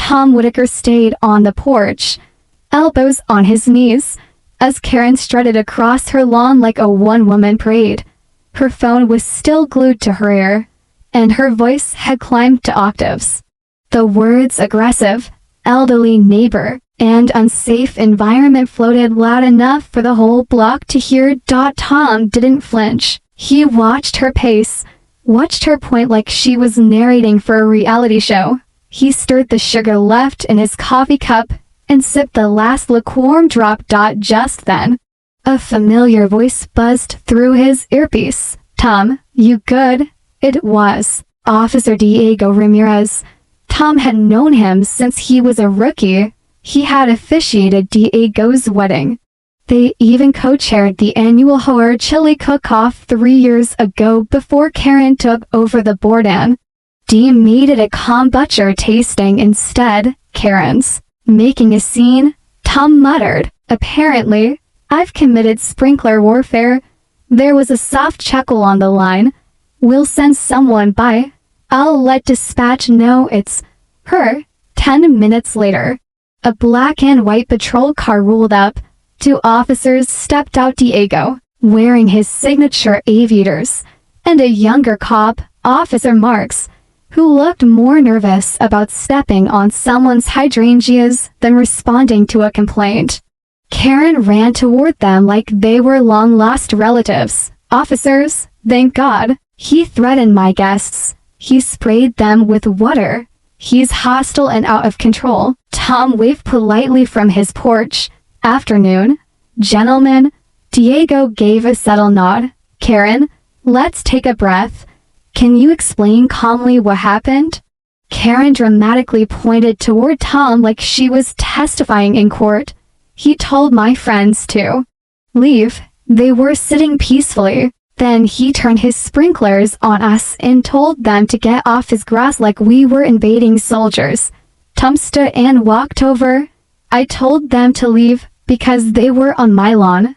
Tom Whitaker stayed on the porch, elbows on his knees, as Karen strutted across her lawn like a one-woman parade. Her phone was still glued to her ear, and her voice had climbed to octaves. The words aggressive, elderly neighbor, and unsafe environment floated loud enough for the whole block to hear. Tom didn't flinch. He watched her pace, watched her point like she was narrating for a reality show. He stirred the sugar left in his coffee cup and sipped the last lukewarm drop. Just then, a familiar voice buzzed through his earpiece. "Tom, you good?" It was Officer Diego Ramirez. Tom had known him since he was a rookie. He had officiated Diego's wedding. They even co-chaired the annual horror chili cook-off 3 years ago before Karen took over the board. Dee made it a kombucha tasting instead. Karen's making a scene, Tom muttered. "Apparently, I've committed sprinkler warfare." There was a soft chuckle on the line. "We'll send someone by. I'll let dispatch know it's her." 10 minutes later, a black and white patrol car rolled up. 2 officers stepped out, Diego, wearing his signature aviators, and a younger cop, Officer Marks, who looked more nervous about stepping on someone's hydrangeas than responding to a complaint. Karen ran toward them like they were long-lost relatives. "Officers, thank God. He threatened my guests. He sprayed them with water. He's hostile and out of control." Tom waved politely from his porch. "Afternoon, gentlemen." Diego gave a subtle nod. "Karen, let's take a breath. Can you explain calmly what happened?" Karen dramatically pointed toward Tom like she was testifying in court. "He told my friends to leave. They were sitting peacefully. Then he turned his sprinklers on us and told them to get off his grass like we were invading soldiers." Tom stood and walked over. "I told them to leave because they were on my lawn.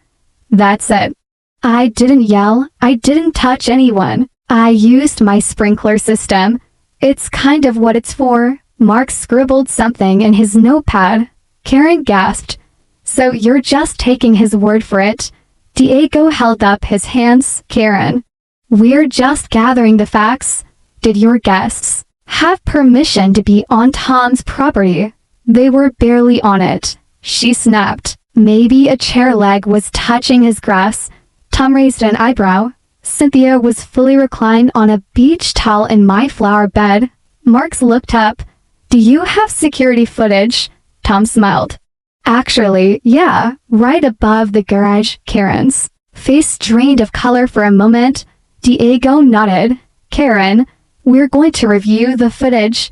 That's it. I didn't yell. I didn't touch anyone. I used my sprinkler system. It's kind of what it's for." Mark scribbled something in his notepad. Karen gasped. "So you're just taking his word for it?" Diego held up his hands. "Karen, we're just gathering the facts. Did your guests have permission to be on Tom's property?" "They were barely on it," she snapped. "Maybe a chair leg was touching his grass." Tom raised an eyebrow. "Cynthia was fully reclined on a beach towel in my flower bed." Marks looked up. "Do you have security footage?" Tom smiled. "Actually, yeah, right above the garage." Karen's face drained of color for a moment. Diego nodded. "Karen, we're going to review the footage.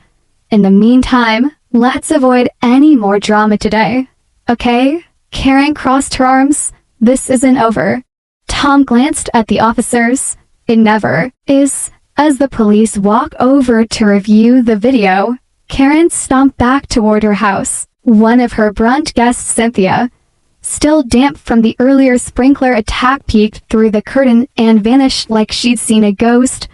In the meantime, let's avoid any more drama today. Okay?" Karen crossed her arms. "This isn't over." Tom glanced at the officers. "It never is." As the police walk over to review the video, Karen stomped back toward her house. One of her brunch guests, Cynthia, still damp from the earlier sprinkler attack, peeked through the curtain and vanished like she'd seen a ghost.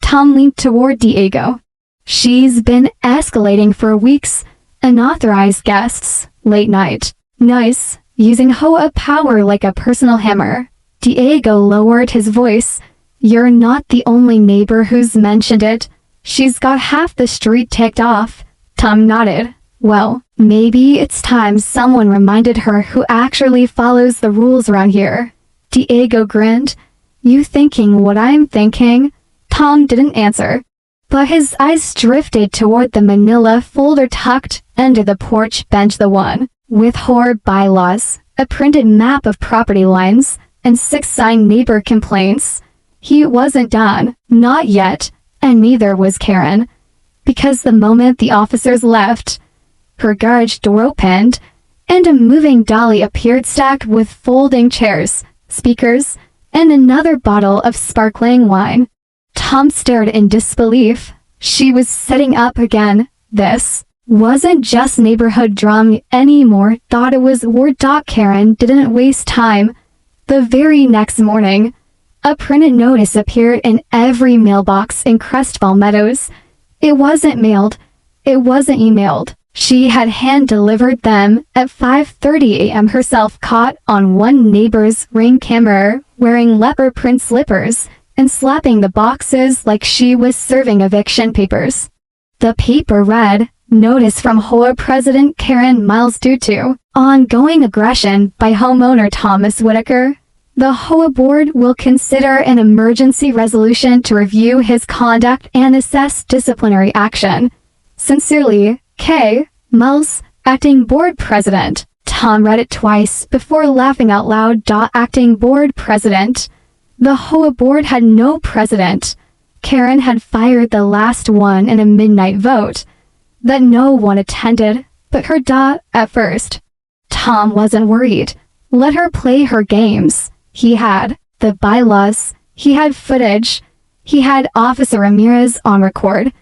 Tom leaned toward Diego. "She's been escalating for weeks. Unauthorized guests, late night noise, using Hoa power like a personal hammer." Diego lowered his voice. "You're not the only neighbor who's mentioned it. She's got half the street ticked off." Tom nodded. "Well, maybe it's time someone reminded her who actually follows the rules around here." Diego grinned. "You thinking what I'm thinking?" Tom didn't answer, but his eyes drifted toward the manila folder tucked under the porch bench, the one with horror bylaws, a printed map of property lines, and 6 signed neighbor complaints. He wasn't done, not yet, and neither was Karen, because the moment the officers left, her garage door opened, and a moving dolly appeared stacked with folding chairs, speakers, and another bottle of sparkling wine. Tom stared in disbelief. She was setting up again. This wasn't just neighborhood drama anymore. Thought it was war. Karen didn't waste time. The very next morning, a printed notice appeared in every mailbox in Crestville Meadows. It wasn't mailed. It wasn't emailed. She had hand-delivered them at 5:30 a.m. herself, caught on one neighbor's ring camera wearing leopard print slippers and slapping the boxes like she was serving eviction papers. The paper read, "Notice from HOA President Karen Myles due to ongoing aggression by homeowner Thomas Whitaker. The HOA board will consider an emergency resolution to review his conduct and assess disciplinary action. Sincerely, K. Myles, Acting Board President." Tom read it twice before laughing out loud. Acting Board President. The HOA board had no president. Karen had fired the last one in a midnight vote that no one attended but her. At first, Tom wasn't worried. Let her play her games. He had the bylaws, he had footage, he had Officer Ramirez on record.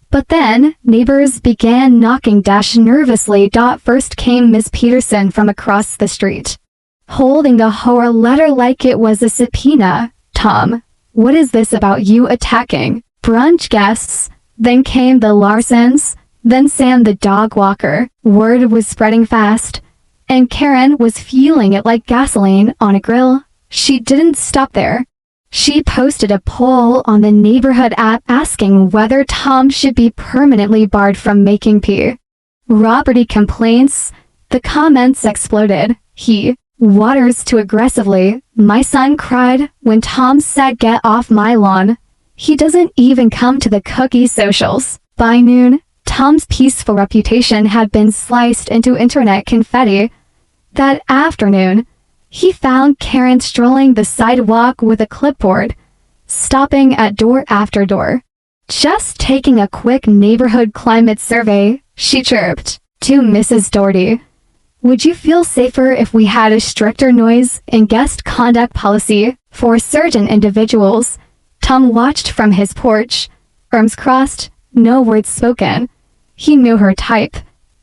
But then, neighbors began knocking nervously. First came Miss Peterson from across the street, holding the HOA letter like it was a subpoena. "Tom, what is this about you attacking brunch guests?" Then came the Larsons, then Sam the dog walker. Word was spreading fast, and Karen was fueling it like gasoline on a grill. She didn't stop there. She posted a poll on the neighborhood app asking whether Tom should be permanently barred from making property complaints. The comments exploded. "He waters too aggressively," my son cried when Tom said, "Get off my lawn." "He doesn't even come to the cookie socials." By noon, Tom's peaceful reputation had been sliced into internet confetti. That afternoon, he found Karen strolling the sidewalk with a clipboard, stopping at door after door. "Just taking a quick neighborhood climate survey," she chirped to Mrs. Doherty. "Would you feel safer if we had a stricter noise and guest conduct policy for certain individuals?" Tom watched from his porch, arms crossed, no words spoken. He knew her type.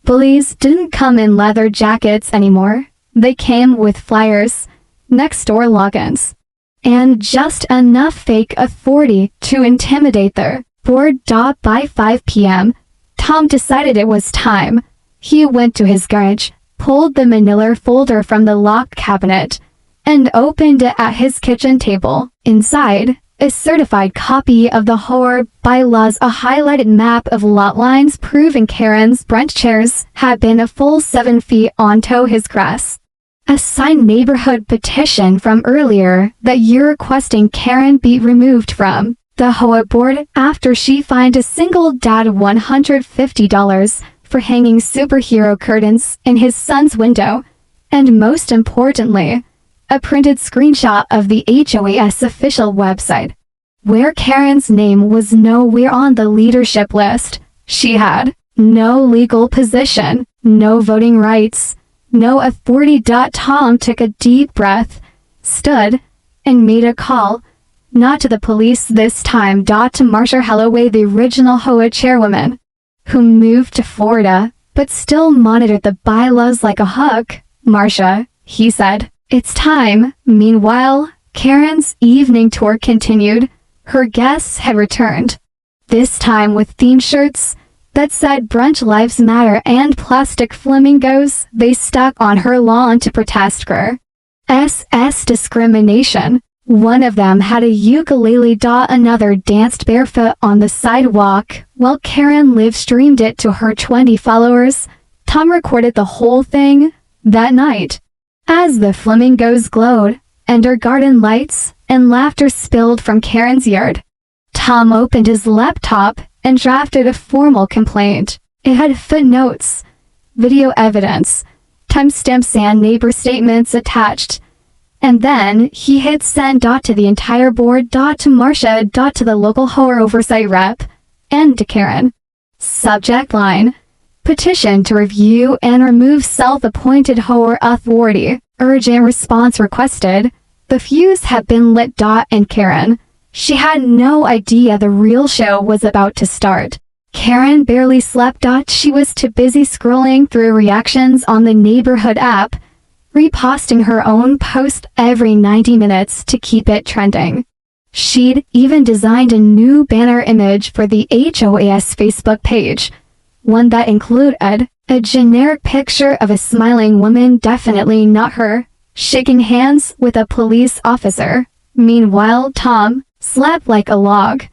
Bullies didn't come in leather jackets anymore. They came with flyers, next-door logins, and just enough fake authority to intimidate their board. By 5 p.m., Tom decided it was time. He went to his garage, pulled the manila folder from the locked cabinet, and opened it at his kitchen table. Inside, a certified copy of the HOA bylaws, a highlighted map of lot lines proving Karen's brunch chairs had been a full 7 feet onto his grass. A signed neighborhood petition from earlier that year requesting Karen be removed from the HOA board after she fined a single dad $150 for hanging superhero curtains in his son's window, and most importantly, a printed screenshot of the HOA's official website, where Karen's name was nowhere on the leadership list. She had no legal position, no voting rights, no authority. Tom took a deep breath, stood, and made a call, not to the police this time. To Marcia Holloway, the original HOA chairwoman, who moved to Florida, but still monitored the bylaws like a hawk. "Marcia," he said, "it's time." Meanwhile, Karen's evening tour continued. Her guests had returned, this time with theme shirts that said "Brunch Lives Matter" and plastic flamingos they stuck on her lawn to protest her SS discrimination. One of them had a ukulele. Another danced barefoot on the sidewalk while Karen live-streamed it to her 20 followers. Tom recorded the whole thing that night. As the flamingos glowed, under garden lights, and laughter spilled from Karen's yard, Tom opened his laptop and drafted a formal complaint. It had footnotes, video evidence, timestamps, and neighbor statements attached. And then he hit send. To the entire board. To Marcia. To the local HOA oversight rep. And to Karen. Subject line: petition to review and remove self-appointed HOA authority. Urgent response requested. The fuse had been lit. And Karen, she had no idea the real show was about to start. Karen barely slept. She was too busy scrolling through reactions on the neighborhood app, reposting her own post every 90 minutes to keep it trending. She'd even designed a new banner image for the HOA's Facebook page, one that included a generic picture of a smiling woman, definitely not her, shaking hands with a police officer. Meanwhile, Tom slept like a log.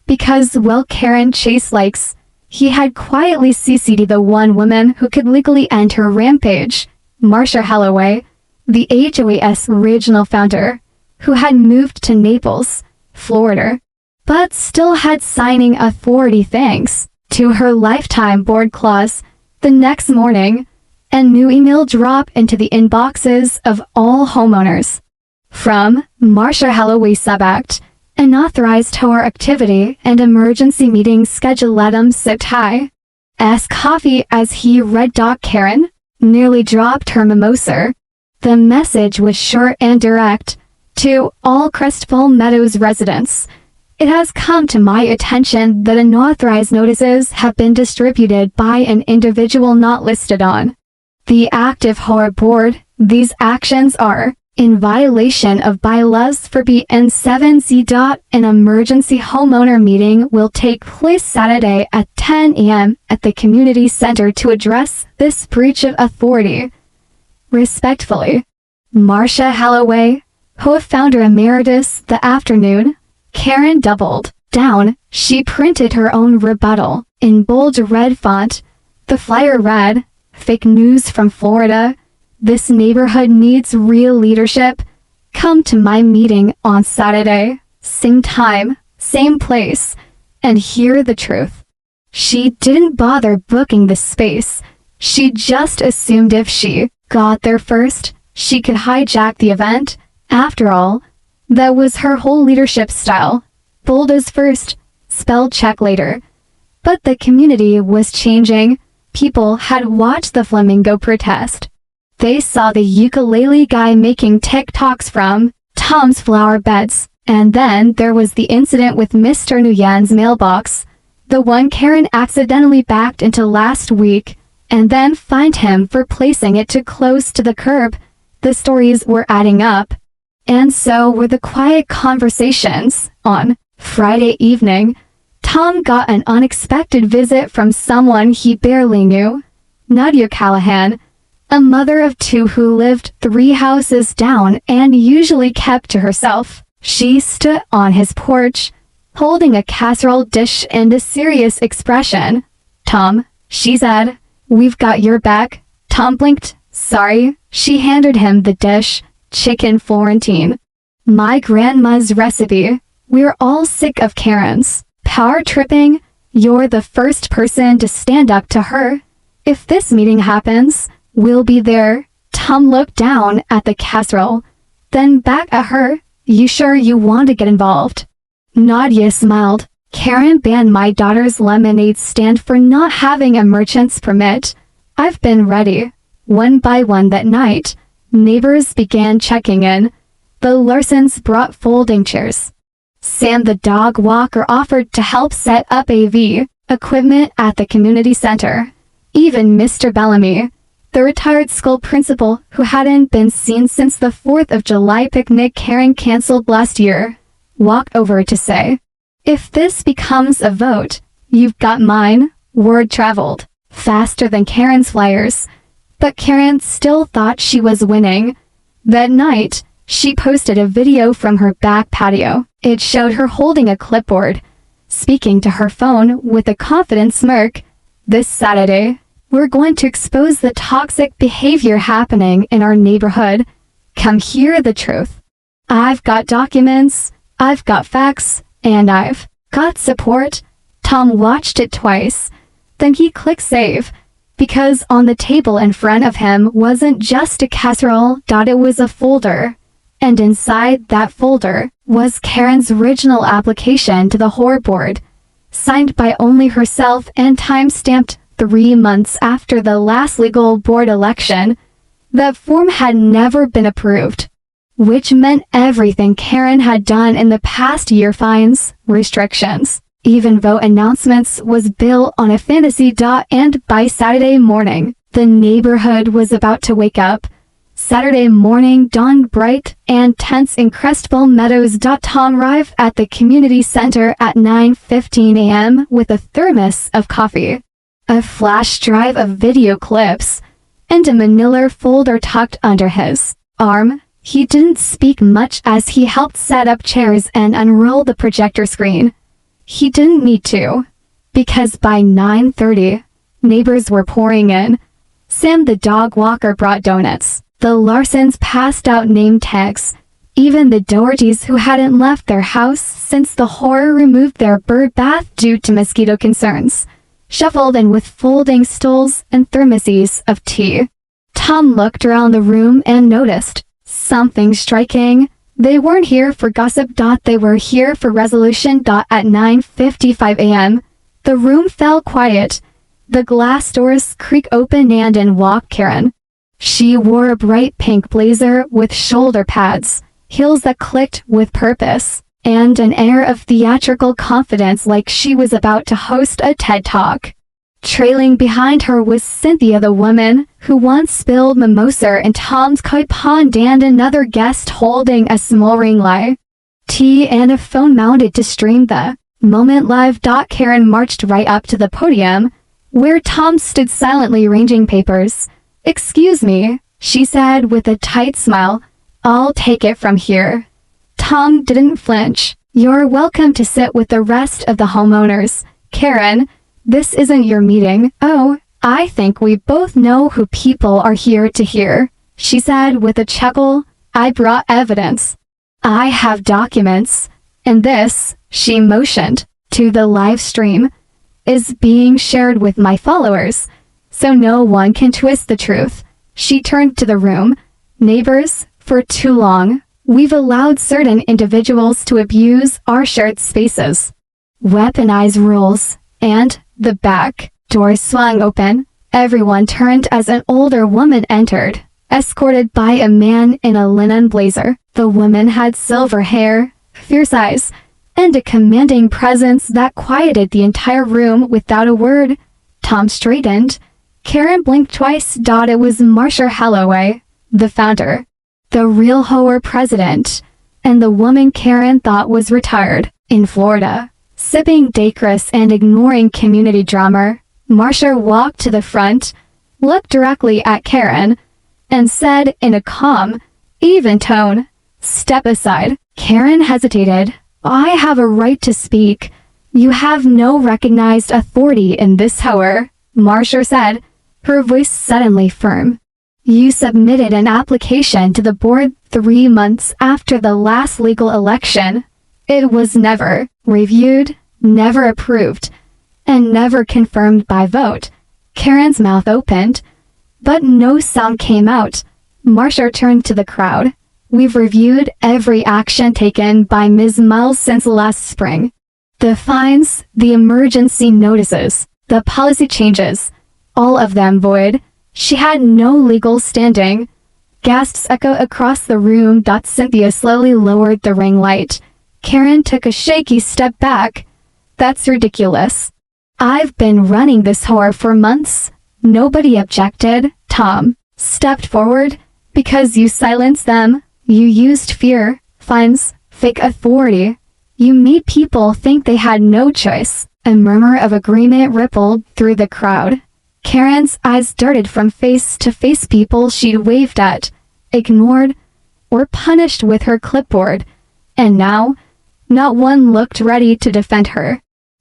Because, well, Karen Chase likes, he had quietly CC'd the one woman who could legally end her rampage, Marsha Holloway, the HOA's original founder, who had moved to Naples, Florida, but still had signing authority thanks to her lifetime board clause. The next morning, a new email dropped into the inboxes of all homeowners. From Marsha Holloway Subact, unauthorized tour activity and emergency meeting scheduled. Let him sip high coffee as he read. Karen nearly dropped her mimosa. The message was short and direct. To all Crystal Meadows residents, it has come to my attention that unauthorized notices have been distributed by an individual not listed on the active HOA board. These actions are in violation of bylaws for BN7C. An emergency homeowner meeting will take place Saturday at 10 a.m. at the community center to address this breach of authority. Respectfully, Marsha Holloway, HOA founder emeritus. The afternoon, Karen doubled down. She printed her own rebuttal in bold red font. The flyer read, "Fake news from Florida. This neighborhood needs real leadership. Come to my meeting on Saturday, same time, same place, and hear the truth." She didn't bother booking the space. She just assumed if she got there first, she could hijack the event. After all, that was her whole leadership style. Bold as first, spell check later. But the community was changing. People had watched the flamingo protest. They saw the ukulele guy making TikToks from Tom's flower beds. And then there was the incident with Mr. Nguyen's mailbox, the one Karen accidentally backed into last week, and then fined him for placing it too close to the curb. The stories were adding up. And so were the quiet conversations. On Friday evening, Tom got an unexpected visit from someone he barely knew. Nadia Callahan, a mother of two who lived 3 houses down and usually kept to herself. She stood on his porch, holding a casserole dish and a serious expression. "Tom," she said, "we've got your back." Tom blinked. "Sorry." She handed him the dish. "Chicken Florentine. My grandma's recipe." "We're all sick of Karen's power tripping. You're the first person to stand up to her. If this meeting happens, we'll be there." Tom looked down at the casserole, then back at her. "You sure you want to get involved?" Nadia smiled. "Karen banned my daughter's lemonade stand for not having a merchant's permit. I've been ready." One by one that night, neighbors began checking in. The Larsons brought folding chairs. Sam the dog walker offered to help set up AV equipment at the community center. Even Mr. Bellamy, the retired school principal who hadn't been seen since the 4th of July picnic Karen canceled last year, walked over to say, "If this becomes a vote, you've got mine." Word traveled faster than Karen's flyers, but Karen still thought she was winning. That night, she posted a video from her back patio. It showed her holding a clipboard, speaking to her phone with a confident smirk. "This Saturday, we're going to expose the toxic behavior happening in our neighborhood. Come hear the truth. I've got documents, I've got facts, and I've got support." Tom watched it twice. Then he clicked save, because on the table in front of him wasn't just a casserole. It was a folder. And inside that folder was Karen's original application to the HOA board, signed by only herself and time-stamped 3 months after the last legal board election. That form had never been approved, which meant everything Karen had done in the past year, fines, restrictions, even vote announcements, was built on a fantasy. And by Saturday morning, the neighborhood was about to wake up. Saturday morning dawned bright and tense in Crystal Meadows. Tom arrived at the community center at 9:15 a.m. with a thermos of coffee, a flash drive of video clips, and a manila folder tucked under his arm. He didn't speak much as he helped set up chairs and unroll the projector screen. He didn't need to, because by 9:30, neighbors were pouring in. Sam the dog walker brought donuts. The Larsons passed out name tags. Even the Dohertys, who hadn't left their house since the horror removed their bird bath due to mosquito concerns, shuffled in with folding stools and thermoses of tea. Tom looked around the room and noticed something striking. They weren't here for gossip. They were here for resolution. At 9:55 a.m., the room fell quiet. The glass doors creaked open and in walked Karen. She wore a bright pink blazer with shoulder pads, heels that clicked with purpose, and an air of theatrical confidence like she was about to host a TED Talk. Trailing behind her was Cynthia, the woman who once spilled mimosa in Tom's koi pond, and another guest holding a smoldering lie, tea and a phone mounted to stream the moment live. Karen marched right up to the podium, where Tom stood silently arranging papers. "Excuse me," she said with a tight smile. "I'll take it from here." Tom didn't flinch. "You're welcome to sit with the rest of the homeowners, Karen. This isn't your meeting." "Oh, I think we both know who people are here to hear," she said with a chuckle. "I brought evidence. I have documents. And this," she motioned to the live stream, "is being shared with my followers, so no one can twist the truth." She turned to the room. "Neighbors, for too long, we've allowed certain individuals to abuse our shared spaces, weaponize rules, and..." The back door swung open. Everyone turned as an older woman entered, escorted by a man in a linen blazer. The woman had silver hair, fierce eyes, and a commanding presence that quieted the entire room without a word. Tom straightened. Karen blinked twice. It was Marsha Holloway, the founder, the real horror president, and the woman Karen thought was retired in Florida. Sipping daiquiris and ignoring community drama, Marsha walked to the front, looked directly at Karen, and said in a calm, even tone, "Step aside." Karen hesitated. "I have a right to speak. You have no recognized authority in this hour," Marsha said, her voice suddenly firm. "You submitted an application to the board 3 months after the last legal election. It was never reviewed, never approved, and never confirmed by vote." Karen's mouth opened, but no sound came out. Marsha turned to the crowd. "We've reviewed every action taken by Ms. Myles since last spring. The fines, the emergency notices, the policy changes, all of them void. She had no legal standing." Gasps echo across the room. Cynthia slowly lowered the ring light. Karen took a shaky step back. "That's ridiculous. I've been running this horror for months." Nobody objected. Tom stepped forward. "Because you silenced them. You used fear, fines, fake authority. You made people think they had no choice." A murmur of agreement rippled through the crowd. Karen's eyes darted from face to face. People she'd waved at, ignored, or punished with her clipboard. And now, not one looked ready to defend her.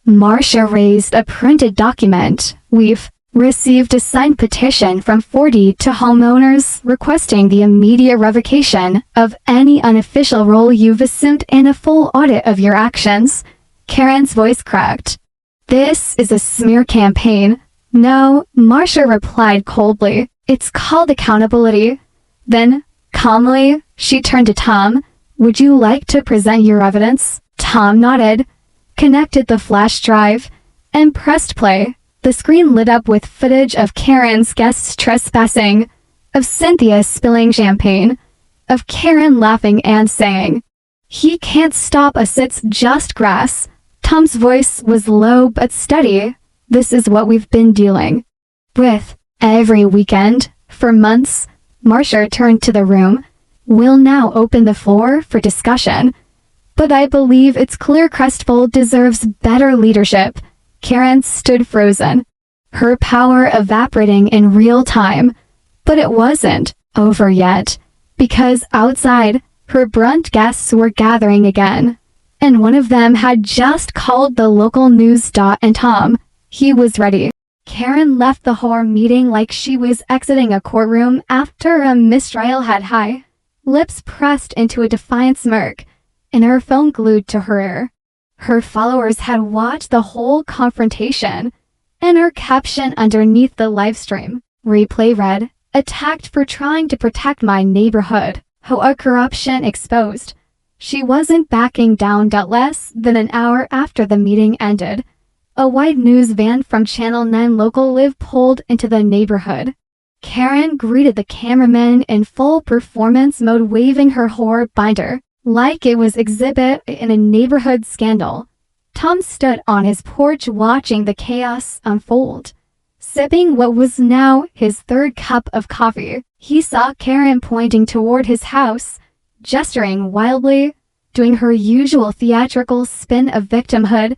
Marsha raised a printed document. "We've received a signed petition from 40 to homeowners requesting the immediate revocation of any unofficial role you've assumed and a full audit of your actions." Karen's voice cracked. "This is a smear campaign." "No," Marsha replied coldly. "It's called accountability." Then, calmly, she turned to Tom. "Would you like to present your evidence?" Tom nodded, connected the flash drive, and pressed play. The screen lit up with footage of Karen's guests trespassing, of Cynthia spilling champagne, of Karen laughing and saying, "He can't stop us, it's just grass." Tom's voice was low but steady. "This is what we've been dealing with every weekend for months." Marsha turned to the room. "We'll now open the floor for discussion. But I believe it's clear Crestful deserves better leadership." Karen stood frozen. her power evaporating in real time. But it wasn't over yet, because outside, her brunt guests were gathering again, and one of them had just called the local news. And Tom, he was ready. Karen left the whole meeting like she was exiting a courtroom after a mistrial had high, lips pressed into a defiant smirk, and her phone glued to her ear. Her followers had watched the whole confrontation, and her caption underneath the livestream replay read, "Attacked for trying to protect my neighborhood. How corruption exposed." She wasn't backing down. Less than an hour after the meeting ended, a white news van from Channel 9 Local Live pulled into the neighborhood. Karen greeted the cameraman in full performance mode, waving her horror binder like it was exhibit in a neighborhood scandal. Tom stood on his porch watching the chaos unfold. Sipping what was now his third cup of coffee, he saw Karen pointing toward his house, gesturing wildly, doing her usual theatrical spin of victimhood.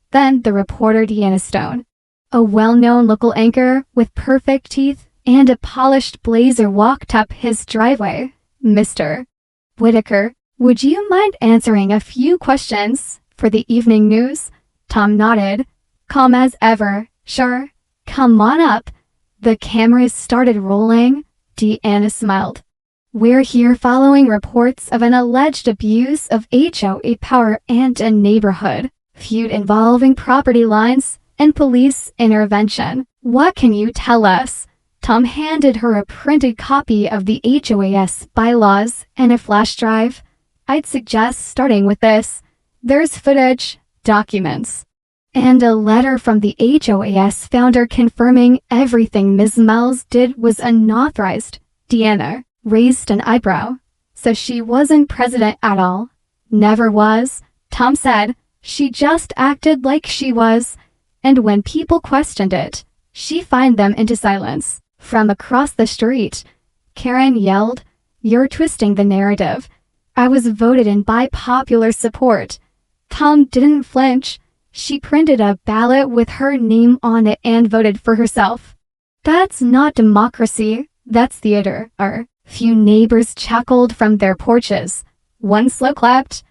Then the reporter Deanna Stone, a well-known local anchor with perfect teeth and a polished blazer, walked up his driveway. "Mr. Whitaker, would you mind answering a few questions for the evening news?" Tom nodded, calm as ever. "Sure, come on up." The cameras started rolling. Deanna smiled. "We're here following reports of an alleged abuse of HOA power and a neighborhood feud involving property lines and police intervention. What can you tell us?" Tom handed her a printed copy of the HOAS bylaws and a flash drive. "I'd suggest starting with this. There's footage, documents, and a letter from the HOAS founder confirming everything Ms. Myles did was unauthorized." Deanna raised an eyebrow. "So she wasn't president at all?" "Never was," Tom said. "She just acted like she was, and when people questioned it, she fined them into silence." From across the street, Karen yelled, "You're twisting the narrative. I was voted in by popular support." Tom didn't flinch. "She printed a ballot with her name on it and voted for herself." "That's not democracy, that's theater." Few neighbors chuckled from their porches. One slow clapped.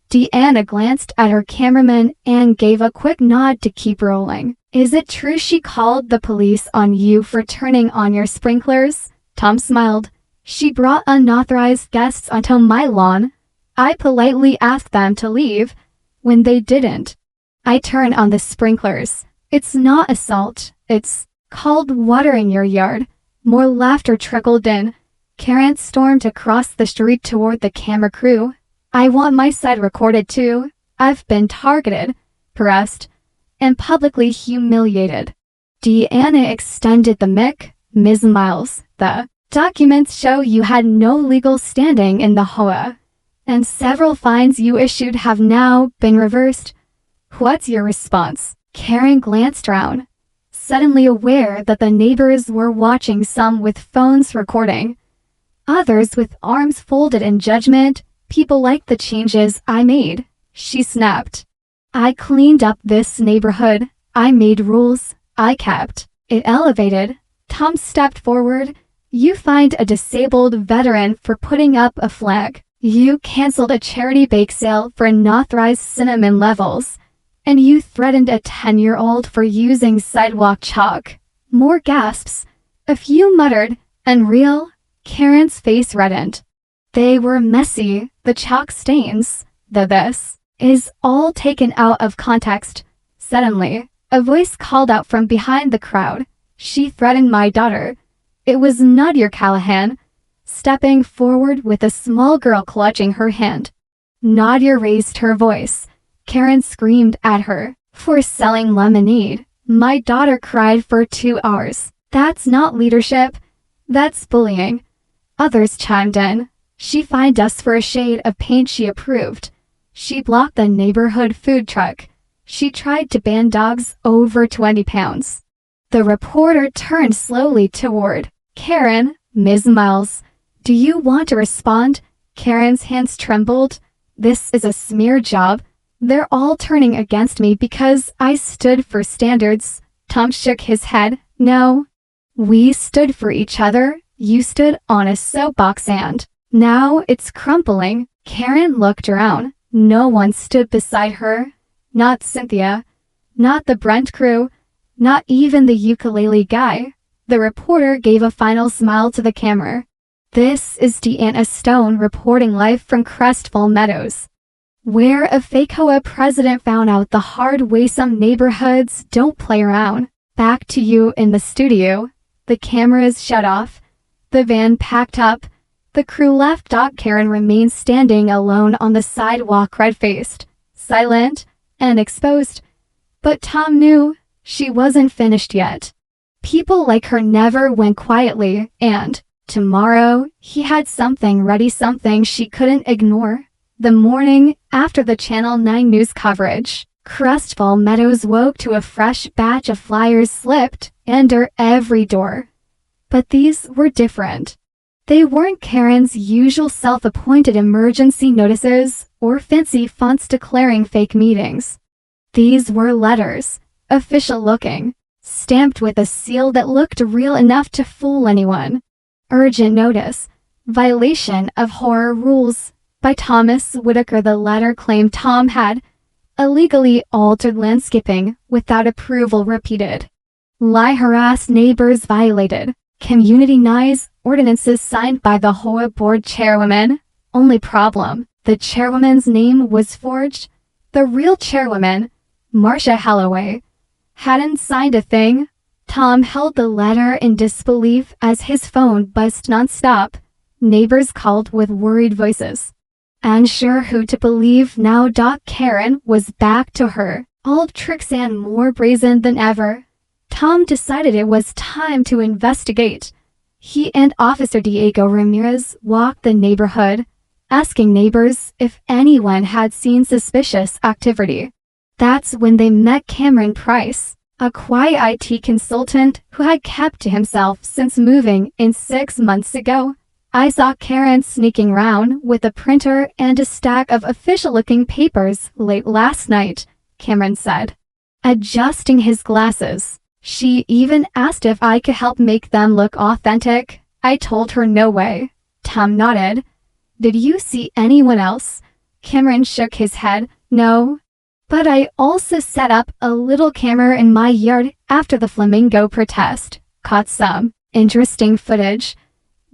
Deanna glanced at her cameraman and gave a quick nod to keep rolling. "Is it true she called the police on you for turning on your sprinklers?" Tom smiled. "She brought unauthorized guests onto my lawn. I politely asked them to leave. When they didn't, I turned on the sprinklers. It's not assault. It's called watering your yard." More laughter trickled in. Karen stormed across the street toward the camera crew. "I want my side recorded too. I've been targeted, harassed, and publicly humiliated." Deanna extended the mic. "Ms. Myles, the documents show you had no legal standing in the HOA, and several fines you issued have now been reversed. What's your response?" Karen glanced around, suddenly aware that the neighbors were watching, some with phones recording, others with arms folded in judgment. "People like the changes I made," she snapped. "I cleaned up this neighborhood. I made rules. I kept it elevated." Tom stepped forward. "You fined a disabled veteran for putting up a flag. You canceled a charity bake sale for unauthorized cinnamon levels. And you threatened a 10-year-old for using sidewalk chalk." More gasps. A few muttered, "Unreal." Karen's face reddened. "They were messy. The chalk stains. This is all taken out of context." Suddenly, a voice called out from behind the crowd. "She threatened my daughter." It was Nadia Callahan, stepping forward with a small girl clutching her hand. Nadia raised her voice. Karen screamed at her. "For selling lemonade. My daughter cried for 2 hours. That's not leadership. That's bullying." Others chimed in. "She fined us for a shade of paint she approved. She blocked the neighborhood food truck. She tried to ban dogs over 20 pounds. The reporter turned slowly toward Karen. "Ms. Myles, do you want to respond?" Karen's hands trembled. "This is a smear job. They're all turning against me because I stood for standards." Tom shook his head. No. We stood for each other. You stood on a soapbox and now it's crumbling. Karen looked around. No one stood beside her. Not Cynthia. Not the Brent crew. Not even the ukulele guy. The reporter gave a final smile to the camera. This is Deanna Stone reporting live from Crestful Meadows, where a fake HOA president found out the hard way some neighborhoods don't play around. Back to you in the studio. The cameras shut off. The van packed up. The crew left. Karen remained standing alone on the sidewalk, red-faced, silent, and exposed. But Tom knew she wasn't finished yet. People like her never went quietly, and tomorrow he had something ready, something she couldn't ignore. The morning after the Channel 9 news coverage, Crestful Meadows woke to a fresh batch of flyers slipped under every door. But these were different. They weren't Karen's usual self-appointed emergency notices or fancy fonts declaring fake meetings. These were letters, official-looking, stamped with a seal that looked real enough to fool anyone. Urgent notice. Violation of horror rules. By Thomas Whitaker. The letter claimed Tom had illegally altered landscaping without approval. Repeated. Lie. Harassed neighbors. Violated community noise ordinances signed by the HOA board chairwoman. Only problem, the chairwoman's name was forged. The real chairwoman, Marcia Holloway, hadn't signed a thing. Tom held the letter in disbelief as his phone buzzed nonstop. Neighbors called with worried voices, unsure who to believe now. Karen was back to her old tricks and more brazen than ever. Tom decided it was time to investigate. He and Officer Diego Ramirez walked the neighborhood, asking neighbors if anyone had seen suspicious activity. That's when they met Cameron Price, a quiet IT consultant who had kept to himself since moving in 6 months ago. I saw Karen sneaking around with a printer and a stack of official-looking papers late last night, Cameron said, adjusting his glasses. She even asked if I could help make them look authentic. I told her no way. Tom nodded. Did you see anyone else? Cameron shook his head. No. But I also set up a little camera in my yard after the flamingo protest. Caught some interesting footage.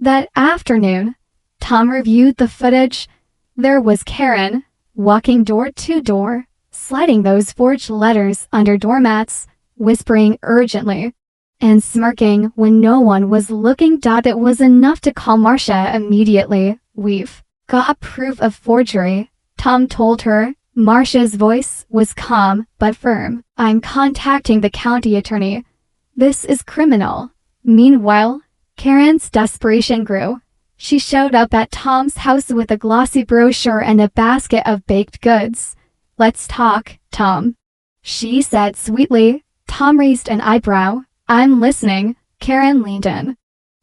That afternoon, Tom reviewed the footage. There was Karen, walking door to door, sliding those forged letters under doormats, whispering urgently, and smirking when no one was looking. It was enough to call Marcia immediately. We've got proof of forgery, Tom told her. Marcia's voice was calm but firm. I'm contacting the county attorney. This is criminal. Meanwhile, Karen's desperation grew. She showed up at Tom's house with a glossy brochure and a basket of baked goods. Let's talk, Tom, she said sweetly. Tom raised an eyebrow. I'm listening. Karen leaned in,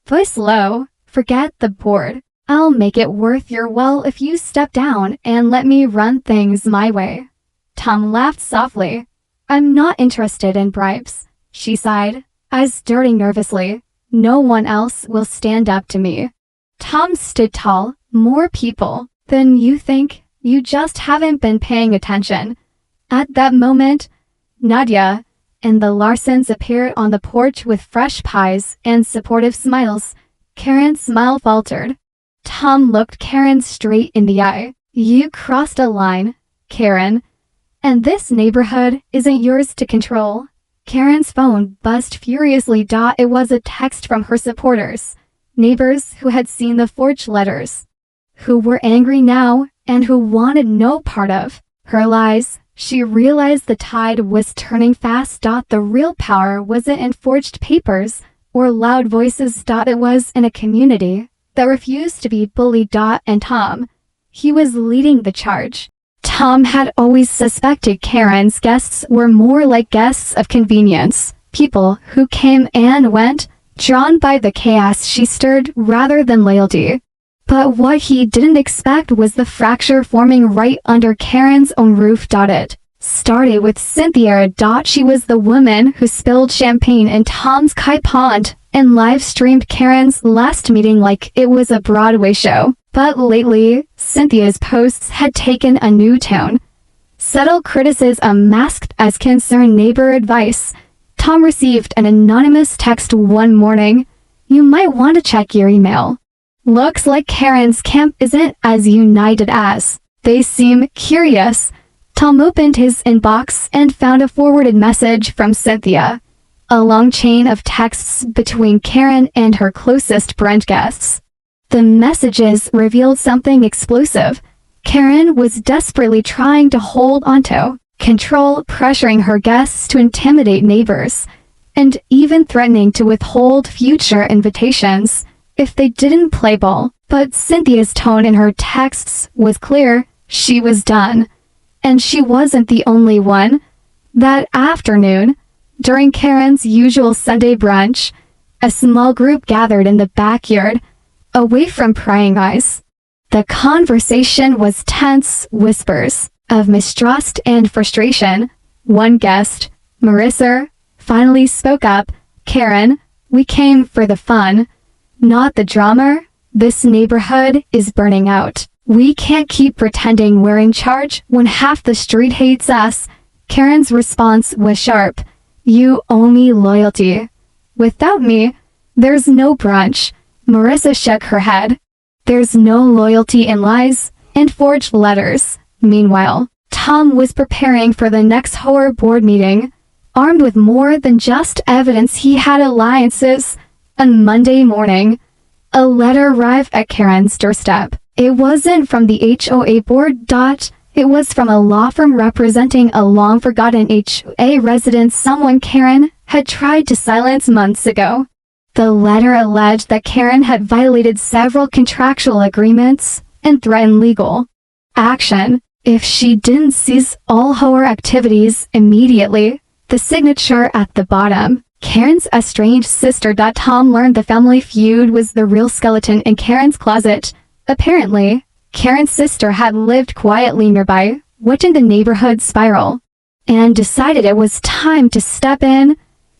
voice low. Forget the board. I'll make it worth your while if you step down and let me run things my way. Tom laughed softly. I'm not interested in bribes, she sighed, eyes darting nervously. No one else will stand up to me. Tom stood tall. More people than you think. You just haven't been paying attention. At that moment, Nadia and the Larsons appeared on the porch with fresh pies and supportive smiles. Karen's smile faltered. Tom looked Karen straight in the eye. You crossed a line, Karen, and this neighborhood isn't yours to control. Karen's phone buzzed furiously. It was a text from her supporters, neighbors who had seen the forged letters, who were angry now and who wanted no part of her lies. She realized the tide was turning fast. The real power wasn't in forged papers or loud voices. It was in a community that refused to be bullied. And Tom, he was leading the charge. Tom had always suspected Karen's guests were more like guests of convenience, people who came and went, drawn by the chaos she stirred rather than loyalty. But what he didn't expect was the fracture forming right under Karen's own roof. It started with Cynthia. She was the woman who spilled champagne in Tom's kite pond and live-streamed Karen's last meeting like it was a Broadway show. But lately, Cynthia's posts had taken a new tone. Subtle criticism masked as concerned neighbor advice. Tom received an anonymous text one morning. "You might want to check your email. Looks like Karen's camp isn't as united as they seem." Curious, Tom opened his inbox and found a forwarded message from Cynthia. A long chain of texts between Karen and her closest brunch guests. The messages revealed something explosive. Karen was desperately trying to hold onto control, pressuring her guests to intimidate neighbors, and even threatening to withhold future invitations if they didn't play ball. But Cynthia's tone in her texts was clear. She was done. And she wasn't the only one. That afternoon, during Karen's usual Sunday brunch, a small group gathered in the backyard, away from prying eyes. The conversation was tense, whispers of mistrust and frustration. One guest, Marissa, finally spoke up. "Karen, we came for the fun, not the drama. This neighborhood is burning out. We can't keep pretending we're in charge when half the street hates us." Karen's response was sharp. "You owe me loyalty. Without me, there's no brunch." Marissa shook her head. "There's no loyalty in lies and forged letters." Meanwhile, Tom was preparing for the next horror board meeting. Armed with more than just evidence, he had alliances. On Monday morning, a letter arrived at Karen's doorstep. It wasn't from the HOA board. It was from a law firm representing a long-forgotten HOA resident, someone Karen had tried to silence months ago. The letter alleged that Karen had violated several contractual agreements and threatened legal action if she didn't cease all horror activities immediately. The signature at the bottom, Karen's estranged sister. Tom learned the family feud was the real skeleton in Karen's closet. Apparently, Karen's sister had lived quietly nearby, watching the neighborhood spiral, and decided it was time to step in.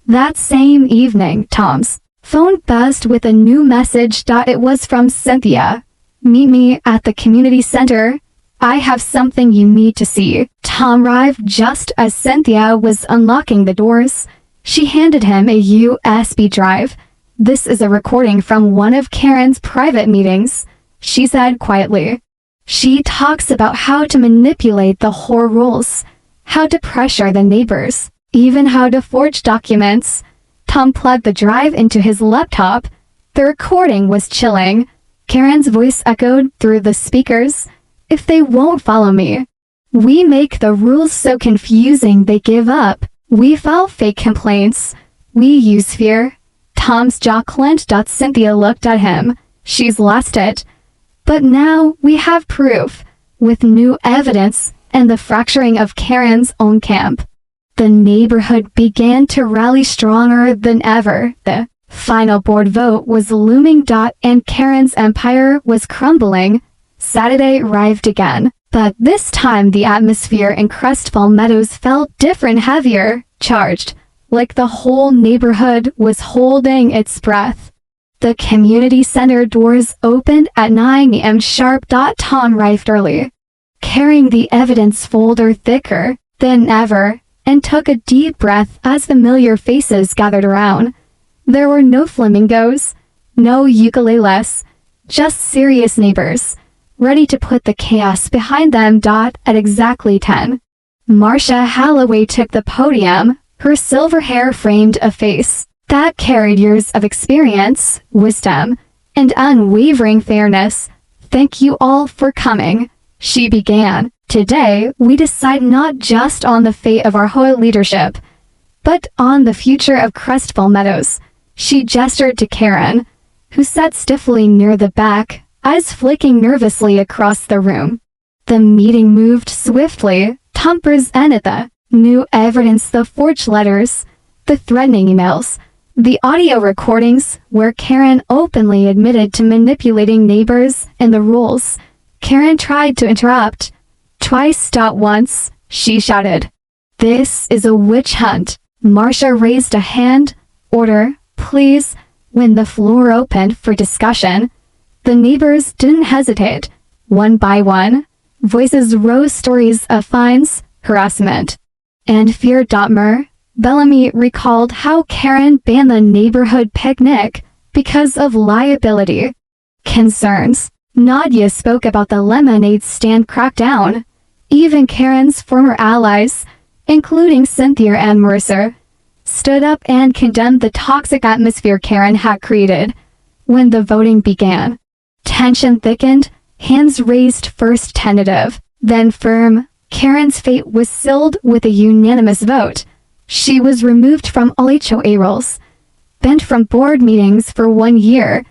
That same evening, Tom's phone buzzed with a new message. It was from Cynthia. "Meet me at the community center. I have something you need to see." Tom arrived just as Cynthia was unlocking the doors. She handed him a USB drive. "This is a recording from one of Karen's private meetings," she said quietly. "She talks about how to manipulate the horror rules, how to pressure the neighbors, even how to forge documents." Tom plugged the drive into his laptop. The recording was chilling. Karen's voice echoed through the speakers. "If they won't follow me, we make the rules so confusing they give up. We file fake complaints. We use fear." Tom's jaw clenched. Cynthia looked at him. "She's lost it. But now we have proof, with new evidence and the fracturing of Karen's own camp." The neighborhood began to rally stronger than ever. The final board vote was looming. And Karen's empire was crumbling. Saturday arrived again, but this time the atmosphere in Crestfall Meadows felt different, heavier, charged, like the whole neighborhood was holding its breath. The community center doors opened at 9 a.m. sharp. Tom arrived early, carrying the evidence folder thicker than ever, and took a deep breath as familiar faces gathered around. There were no flamingos, no ukuleles, just serious neighbors, ready to put the chaos behind them. At exactly 10, Marcia Holloway took the podium. Her silver hair framed a face that carried years of experience, wisdom, and unwavering fairness. "Thank you all for coming," she began. "Today, we decide not just on the fate of our whole leadership, but on the future of Crestfall Meadows." She gestured to Karen, who sat stiffly near the back, eyes flicking nervously across the room. The meeting moved swiftly. Tom presented the new evidence, the forged letters, the threatening emails, the audio recordings where Karen openly admitted to manipulating neighbors and the rules. Karen tried to interrupt. Twice. Once, she shouted. "This is a witch hunt." Marcia raised a hand. "Order, please." When the floor opened for discussion, the neighbors didn't hesitate. One by one, voices rose, stories of fines, harassment, and fear. Bellamy recalled how Karen banned the neighborhood picnic because of liability concerns. Nadia spoke about the lemonade stand crackdown. Even Karen's former allies, including Cynthia and Mercer, stood up and condemned the toxic atmosphere Karen had created. When the voting began, tension thickened, hands raised, first tentative, then firm. Karen's fate was sealed with a unanimous vote. She was removed from all HOA roles, banned from board meetings for 1 year,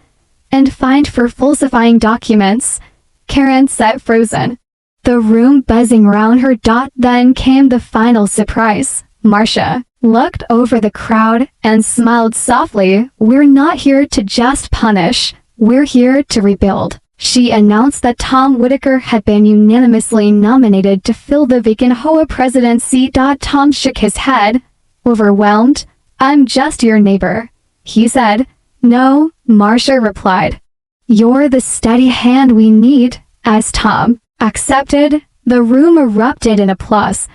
and fined for falsifying documents. Karen sat frozen, the room buzzing around her. Then came the final surprise. Marcia looked over the crowd and smiled softly. "We're not here to just punish, we're here to rebuild." She announced that Tom Whitaker had been unanimously nominated to fill the vacant HOA presidency. Tom shook his head, overwhelmed. "I'm just your neighbor," he said. "No," Marcia replied. "You're the steady hand we need." As Tom accepted, the room erupted in applause.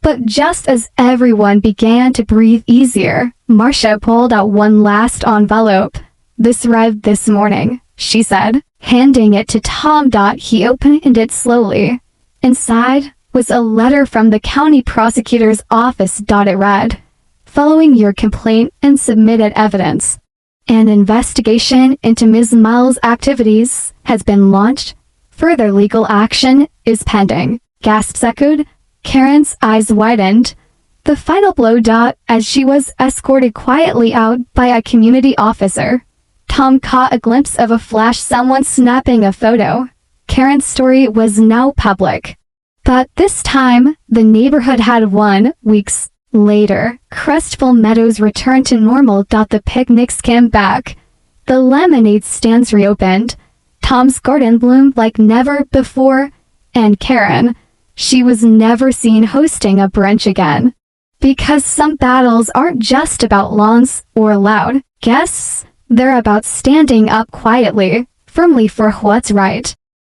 But just as everyone began to breathe easier, Marcia pulled out one last envelope. "This arrived this morning," she said, handing it to Tom. He opened it slowly. Inside was a letter from the county prosecutor's office. It read, "Following your complaint and submitted evidence, an investigation into Ms. Myles' activities has been launched. Further legal action is pending." Gasps echoed. Karen's eyes widened. The final blow. As she was escorted quietly out by a community officer, Tom caught a glimpse of a flash, someone snapping a photo. Karen's story was now public. But this time, the neighborhood had won. Weeks later, Crestful Meadows returned to normal. The picnics came back. The lemonade stands reopened. Tom's garden bloomed like never before. And Karen, she was never seen hosting a brunch again. Because some battles aren't just about lawns or loud guests. They're about standing up quietly, firmly for what's right.